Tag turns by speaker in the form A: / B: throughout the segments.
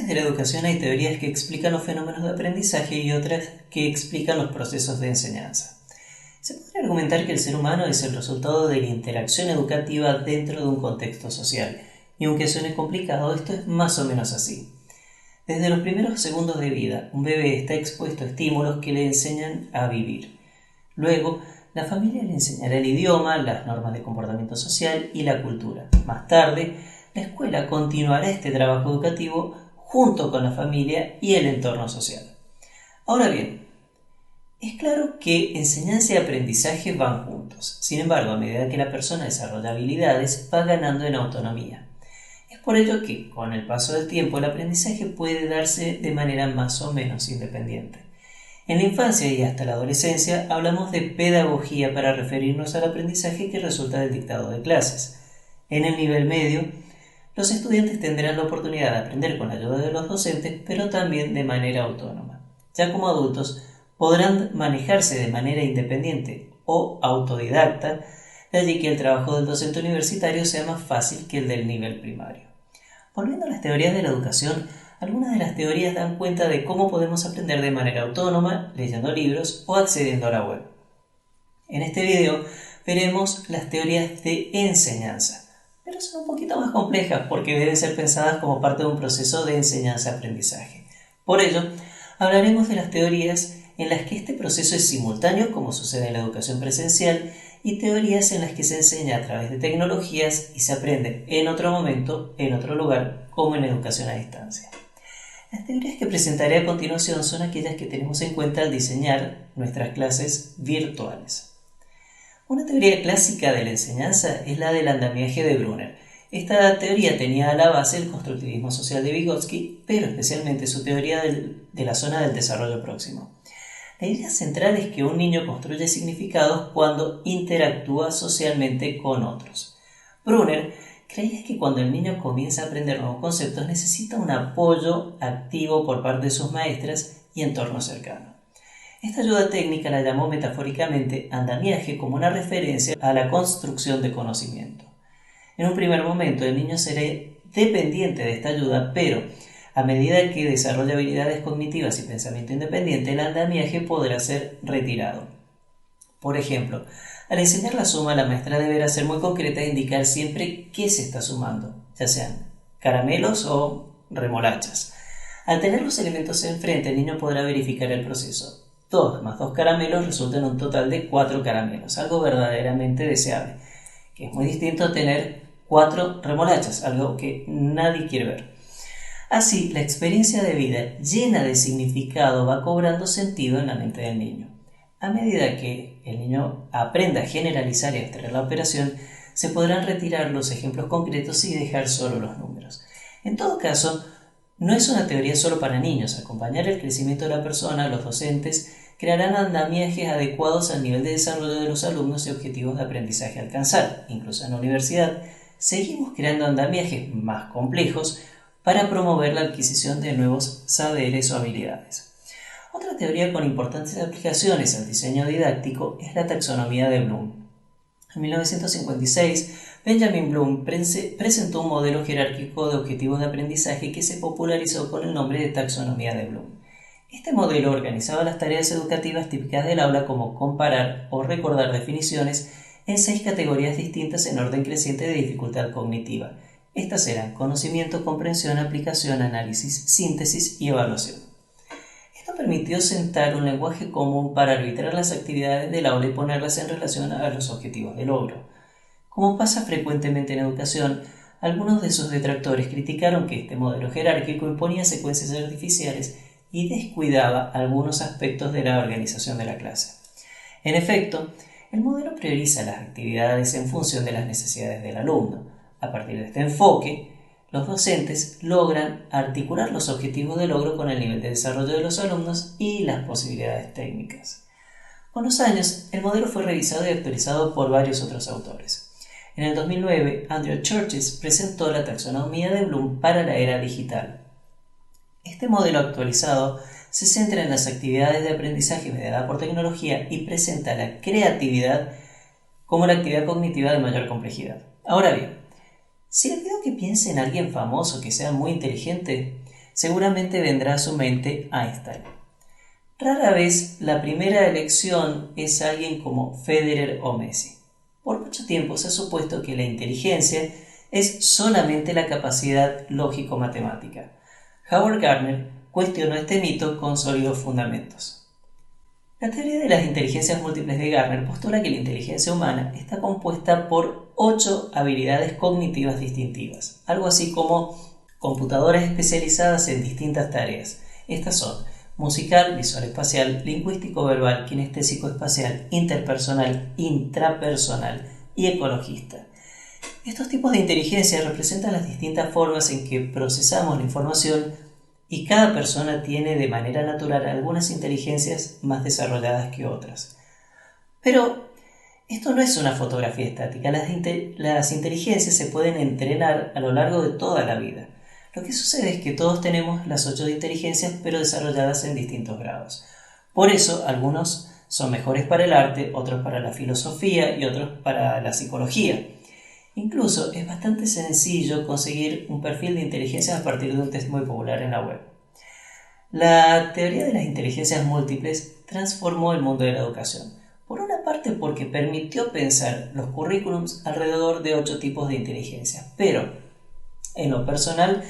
A: ciencias de la educación hay teorías que explican los fenómenos de aprendizaje y otras que explican los procesos de enseñanza. Se podría argumentar que el ser humano es el resultado de la interacción educativa dentro de un contexto social, y aunque suene complicado, esto es más o menos así. Desde los primeros segundos de vida, un bebé está expuesto a estímulos que le enseñan a vivir. Luego, la familia le enseñará el idioma, las normas de comportamiento social y la cultura. Más tarde, la escuela continuará este trabajo educativo junto con la familia y el entorno social. Ahora bien, es claro que enseñanza y aprendizaje van juntos. Sin embargo, a medida que la persona desarrolla habilidades, va ganando en autonomía. Es por ello que, con el paso del tiempo, el aprendizaje puede darse de manera más o menos independiente. En la infancia y hasta la adolescencia hablamos de pedagogía para referirnos al aprendizaje que resulta del dictado de clases. En el nivel medio, los estudiantes tendrán la oportunidad de aprender con la ayuda de los docentes, pero también de manera autónoma. Ya como adultos, podrán manejarse de manera independiente o autodidacta, de allí que el trabajo del docente universitario sea más fácil que el del nivel primario. Volviendo a las teorías de la educación, algunas de las teorías dan cuenta de cómo podemos aprender de manera autónoma, leyendo libros o accediendo a la web. En este video veremos las teorías de enseñanza, pero son un poquito más complejas porque deben ser pensadas como parte de un proceso de enseñanza-aprendizaje. Por ello, hablaremos de las teorías en las que este proceso es simultáneo, como sucede en la educación presencial, y teorías en las que se enseña a través de tecnologías y se aprende en otro momento, en otro lugar, como en educación a distancia. Las teorías que presentaré a continuación son aquellas que tenemos en cuenta al diseñar nuestras clases virtuales. Una teoría clásica de la enseñanza es la del andamiaje de Brunner. Esta teoría tenía a la base el constructivismo social de Vygotsky, pero especialmente su teoría de la zona del desarrollo próximo. La idea central es que un niño construye significados cuando interactúa socialmente con otros. Brunner creía que cuando el niño comienza a aprender nuevos conceptos necesita un apoyo activo por parte de sus maestras y entorno cercano. Esta ayuda técnica la llamó metafóricamente andamiaje como una referencia a la construcción de conocimiento. En un primer momento el niño será dependiente de esta ayuda, pero a medida que desarrolla habilidades cognitivas y pensamiento independiente, el andamiaje podrá ser retirado. Por ejemplo, al enseñar la suma, la maestra deberá ser muy concreta e indicar siempre qué se está sumando, ya sean caramelos o remolachas. Al tener los elementos enfrente, el niño podrá verificar el proceso. 2 más 2 caramelos resulta en un total de 4 caramelos, algo verdaderamente deseable, que es muy distinto a tener 4 remolachas, algo que nadie quiere ver. Así, la experiencia de vida llena de significado va cobrando sentido en la mente del niño. A medida que el niño aprenda a generalizar y a extraer la operación, se podrán retirar los ejemplos concretos y dejar solo los números. En todo caso, no es una teoría solo para niños. Acompañar el crecimiento de la persona, los docentes crearán andamiajes adecuados al nivel de desarrollo de los alumnos y objetivos de aprendizaje a alcanzar. Incluso en la universidad, seguimos creando andamiajes más complejos para promover la adquisición de nuevos saberes o habilidades. Otra teoría con importantes aplicaciones al diseño didáctico es la taxonomía de Bloom. En 1956, Benjamin Bloom presentó un modelo jerárquico de objetivos de aprendizaje que se popularizó con el nombre de taxonomía de Bloom. Este modelo organizaba las tareas educativas típicas del aula como comparar o recordar definiciones en 6 categorías distintas en orden creciente de dificultad cognitiva. Estas eran conocimiento, comprensión, aplicación, análisis, síntesis y evaluación. Esto permitió sentar un lenguaje común para arbitrar las actividades del aula y ponerlas en relación a los objetivos de logro. Como pasa frecuentemente en educación, algunos de sus detractores criticaron que este modelo jerárquico imponía secuencias artificiales y descuidaba algunos aspectos de la organización de la clase. En efecto, el modelo prioriza las actividades en función de las necesidades del alumno. A partir de este enfoque, los docentes logran articular los objetivos de logro con el nivel de desarrollo de los alumnos y las posibilidades técnicas. Con los años, el modelo fue revisado y actualizado por varios otros autores. En el 2009, Andrew Churches presentó la taxonomía de Bloom para la era digital. Este modelo actualizado se centra en las actividades de aprendizaje mediada por tecnología y presenta la creatividad como la actividad cognitiva de mayor complejidad. Ahora bien, si le pido que piense en alguien famoso que sea muy inteligente, seguramente vendrá a su mente Einstein. Rara vez la primera elección es alguien como Federer o Messi. Por mucho tiempo se ha supuesto que la inteligencia es solamente la capacidad lógico-matemática. Howard Gardner cuestionó este mito con sólidos fundamentos. La teoría de las inteligencias múltiples de Gardner postula que la inteligencia humana está compuesta por 8 habilidades cognitivas distintivas, algo así como computadoras especializadas en distintas tareas. Estas son musical, visual espacial, lingüístico verbal, kinestésico espacial, interpersonal, intrapersonal y ecologista. Estos tipos de inteligencia representan las distintas formas en que procesamos la información y cada persona tiene de manera natural algunas inteligencias más desarrolladas que otras. Pero esto no es una fotografía estática, las inteligencias se pueden entrenar a lo largo de toda la vida. Lo que sucede es que todos tenemos las 8 inteligencias, pero desarrolladas en distintos grados. Por eso, algunos son mejores para el arte, otros para la filosofía y otros para la psicología. Incluso es bastante sencillo conseguir un perfil de inteligencia a partir de un test muy popular en la web. La teoría de las inteligencias múltiples transformó el mundo de la educación. Por una parte porque permitió pensar los currículums alrededor de 8 tipos de inteligencia, pero en lo personal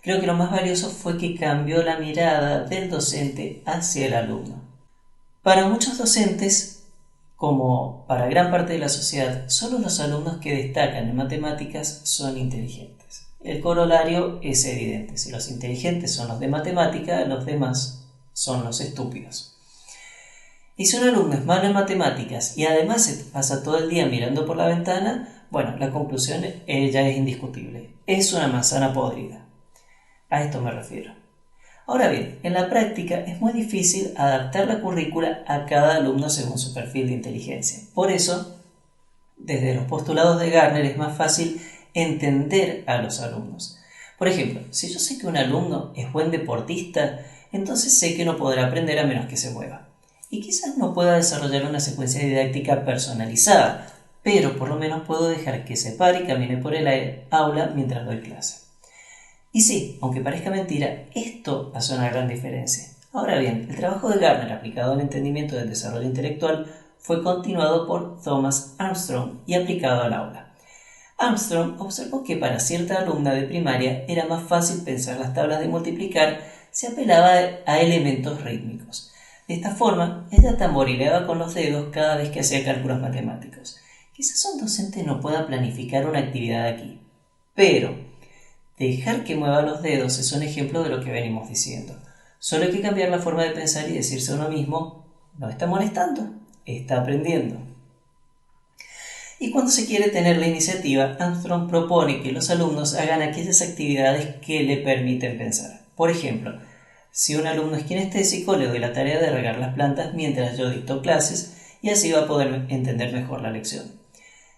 A: creo que lo más valioso fue que cambió la mirada del docente hacia el alumno. Para muchos docentes, como para gran parte de la sociedad, solo los alumnos que destacan en matemáticas son inteligentes. El corolario es evidente: si los inteligentes son los de matemática, los demás son los estúpidos. Y si un alumno es malo en matemáticas y además se pasa todo el día mirando por la ventana, bueno, la conclusión ya es indiscutible: es una manzana podrida. A esto me refiero. Ahora bien, en la práctica es muy difícil adaptar la currícula a cada alumno según su perfil de inteligencia. Por eso, desde los postulados de Gardner es más fácil entender a los alumnos. Por ejemplo, si yo sé que un alumno es buen deportista, entonces sé que no podrá aprender a menos que se mueva. Y quizás no pueda desarrollar una secuencia didáctica personalizada, pero por lo menos puedo dejar que se pare y camine por el aula mientras doy clase. Y sí, aunque parezca mentira, esto hace una gran diferencia. Ahora bien, el trabajo de Gardner aplicado al entendimiento del desarrollo intelectual fue continuado por Thomas Armstrong y aplicado al aula. Armstrong observó que para cierta alumna de primaria era más fácil pensar las tablas de multiplicar si apelaba a elementos rítmicos. De esta forma, ella tamborileaba con los dedos cada vez que hacía cálculos matemáticos. Quizás un docente no pueda planificar una actividad aquí, pero dejar que mueva los dedos es un ejemplo de lo que venimos diciendo. Solo hay que cambiar la forma de pensar y decirse a uno mismo: no está molestando, está aprendiendo. Y cuando se quiere tener la iniciativa, Armstrong propone que los alumnos hagan aquellas actividades que le permiten pensar. Por ejemplo, si un alumno es kinestésico, le doy la tarea de regar las plantas mientras yo dicto clases y así va a poder entender mejor la lección.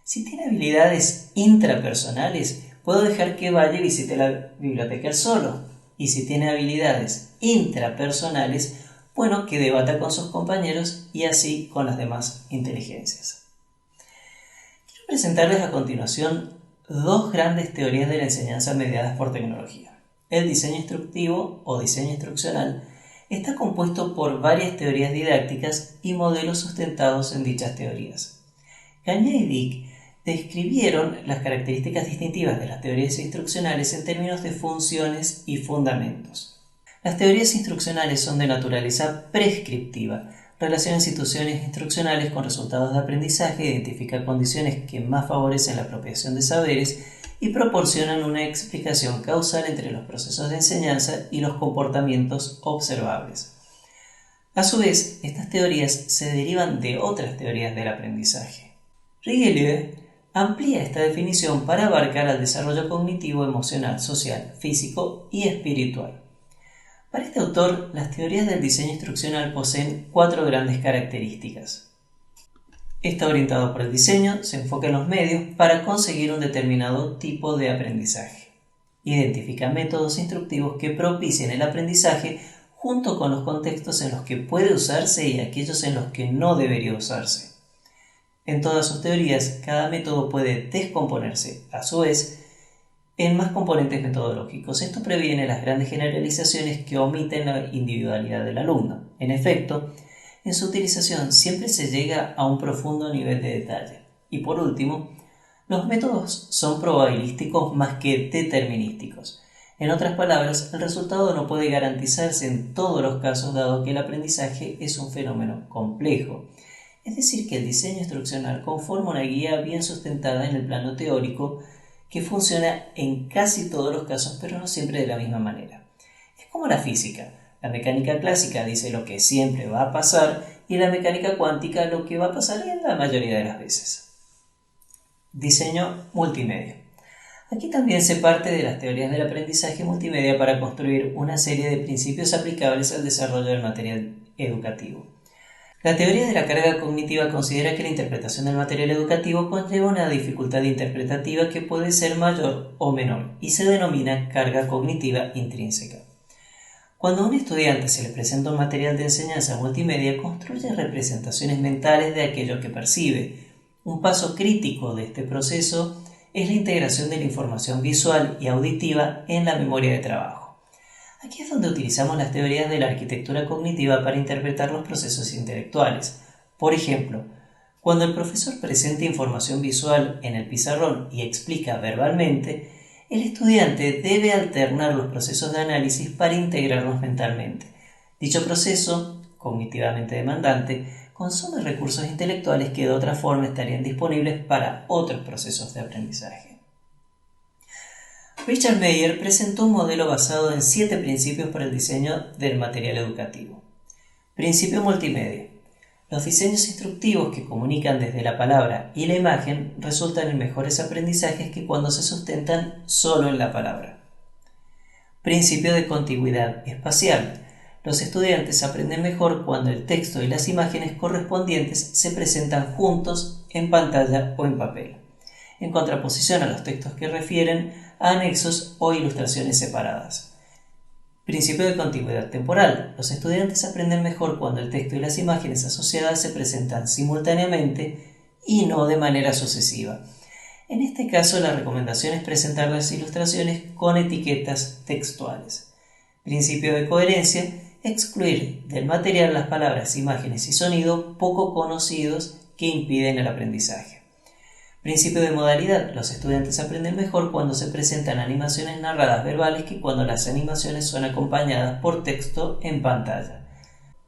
A: Si tiene habilidades intrapersonales, puedo dejar que vaya y visite la biblioteca él solo. Y si tiene habilidades intrapersonales, bueno, que debata con sus compañeros y así con las demás inteligencias. Quiero presentarles a continuación 2 grandes teorías de la enseñanza mediadas por tecnología. El diseño instructivo o diseño instruccional está compuesto por varias teorías didácticas y modelos sustentados en dichas teorías. Gagné y Dick describieron las características distintivas de las teorías instruccionales en términos de funciones y fundamentos. Las teorías instruccionales son de naturaleza prescriptiva, relaciona instituciones instruccionales con resultados de aprendizaje, identifica condiciones que más favorecen la apropiación de saberes y proporcionan una explicación causal entre los procesos de enseñanza y los comportamientos observables. A su vez, estas teorías se derivan de otras teorías del aprendizaje. Rigelieu amplía esta definición para abarcar al desarrollo cognitivo, emocional, social, físico y espiritual. Para este autor, las teorías del diseño instruccional poseen 4 grandes características. Está orientado por el diseño, se enfoca en los medios para conseguir un determinado tipo de aprendizaje. Identifica métodos instructivos que propicien el aprendizaje junto con los contextos en los que puede usarse y aquellos en los que no debería usarse. En todas sus teorías, cada método puede descomponerse, a su vez, en más componentes metodológicos. Esto previene las grandes generalizaciones que omiten la individualidad del alumno. En efecto, en su utilización siempre se llega a un profundo nivel de detalle. Y por último, los métodos son probabilísticos más que determinísticos. En otras palabras, el resultado no puede garantizarse en todos los casos dado que el aprendizaje es un fenómeno complejo. Es decir, que el diseño instruccional conforma una guía bien sustentada en el plano teórico que funciona en casi todos los casos, pero no siempre de la misma manera. Es como la física. La mecánica clásica dice lo que siempre va a pasar y la mecánica cuántica lo que va a pasar en la mayoría de las veces. Diseño multimedia. Aquí también se parte de las teorías del aprendizaje multimedia para construir una serie de principios aplicables al desarrollo del material educativo. La teoría de la carga cognitiva considera que la interpretación del material educativo conlleva una dificultad interpretativa que puede ser mayor o menor y se denomina carga cognitiva intrínseca. Cuando a un estudiante se le presenta un material de enseñanza multimedia, construye representaciones mentales de aquello que percibe. Un paso crítico de este proceso es la integración de la información visual y auditiva en la memoria de trabajo. Aquí es donde utilizamos las teorías de la arquitectura cognitiva para interpretar los procesos intelectuales. Por ejemplo, cuando el profesor presenta información visual en el pizarrón y explica verbalmente, el estudiante debe alternar los procesos de análisis para integrarlos mentalmente. Dicho proceso, cognitivamente demandante, consume recursos intelectuales que de otra forma estarían disponibles para otros procesos de aprendizaje. Richard Meyer presentó un modelo basado en 7 principios para el diseño del material educativo. Principio multimedia. Los diseños instructivos que comunican desde la palabra y la imagen resultan en mejores aprendizajes que cuando se sustentan solo en la palabra. Principio de contigüidad espacial. Los estudiantes aprenden mejor cuando el texto y las imágenes correspondientes se presentan juntos en pantalla o en papel, en contraposición a los textos que refieren a anexos o ilustraciones separadas. Principio de contigüidad temporal. Los estudiantes aprenden mejor cuando el texto y las imágenes asociadas se presentan simultáneamente y no de manera sucesiva. En este caso, la recomendación es presentar las ilustraciones con etiquetas textuales. Principio de coherencia. Excluir del material las palabras, imágenes y sonido poco conocidos que impiden el aprendizaje. Principio de modalidad. Los estudiantes aprenden mejor cuando se presentan animaciones narradas verbales que cuando las animaciones son acompañadas por texto en pantalla.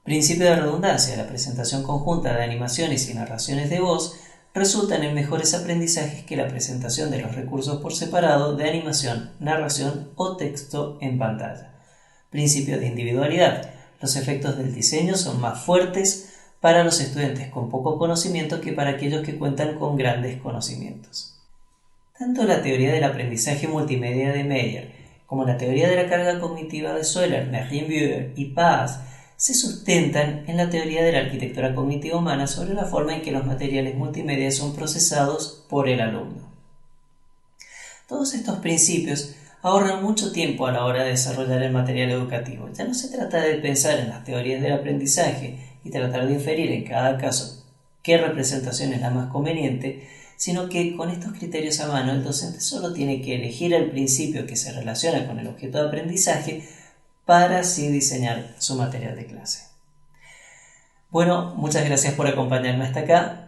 A: Principio de redundancia. La presentación conjunta de animaciones y narraciones de voz resultan en mejores aprendizajes que la presentación de los recursos por separado de animación, narración o texto en pantalla. Principio de individualidad. Los efectos del diseño son más fuertes para los estudiantes con poco conocimiento que para aquellos que cuentan con grandes conocimientos. Tanto la teoría del aprendizaje multimedia de Meyer como la teoría de la carga cognitiva de Soler, Merriam-Büer y Paz se sustentan en la teoría de la arquitectura cognitiva humana sobre la forma en que los materiales multimedia son procesados por el alumno. Todos estos principios ahorran mucho tiempo a la hora de desarrollar el material educativo. Ya no se trata de pensar en las teorías del aprendizaje y tratar de inferir en cada caso qué representación es la más conveniente, sino que con estos criterios a mano el docente solo tiene que elegir el principio que se relaciona con el objeto de aprendizaje para así diseñar su material de clase. Bueno, muchas gracias por acompañarme hasta acá.